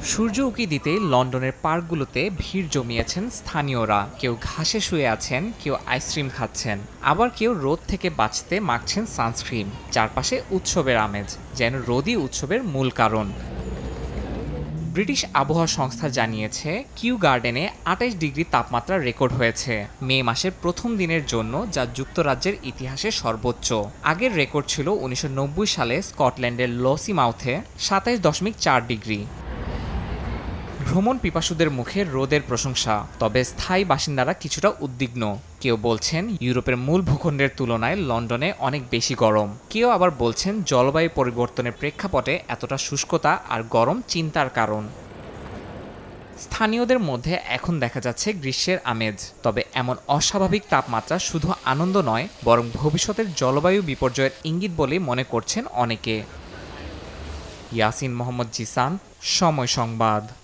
সূর্য উঁকি দিতেই লন্ডনের পার্কগুলোতে ভিড় জমিয়েছেন স্থানীয়রা। কেউ ঘাসে শুয়ে আছেন, কেউ আইসক্রিম খাচ্ছেন, আবার কেউ রোদ থেকে বাঁচতে মাখছেন সানস্ক্রিন। চারপাশে উৎসবের আমেজ, যেন রোদই উৎসবের মূল কারণ। ব্রিটিশ আবহাওয়া সংস্থা জানিয়েছে কিউ গার্ডেনে ২৮ ডিগ্রি তাপমাত্রা রেকর্ড হয়েছে মে মাসের প্রথম দিনের জন্য, যা যুক্তরাজ্যের ইতিহাসে সর্বোচ্চ। আগের রেকর্ড ছিল ১৯৯০ সালে স্কটল্যান্ডের লসি মাউথে ২৭.৪ ডিগ্রি। ভ্রমণ পিপাসুদের মুখে রোদের প্রশংসা, তবে স্থায়ী বাসিন্দারা কিছুটা উদ্বিগ্ন। কেউ বলছেন ইউরোপের মূল ভূখণ্ডের তুলনায় লন্ডনে অনেক বেশি গরম, কেউ আবার বলছেন জলবায়ু পরিবর্তনের প্রেক্ষাপটে এতটা শুষ্কতা আর গরম চিন্তার কারণ। স্থানীয়দের মধ্যে এখন দেখা যাচ্ছে গ্রীষ্মের আমেজ, তবে এমন অস্বাভাবিক তাপমাত্রা শুধু আনন্দ নয়, বরং ভবিষ্যতের জলবায়ু বিপর্যয়ের ইঙ্গিত বলেই মনে করছেন অনেকে। ইয়াসিন মোহাম্মদ জিসান, সময় সংবাদ।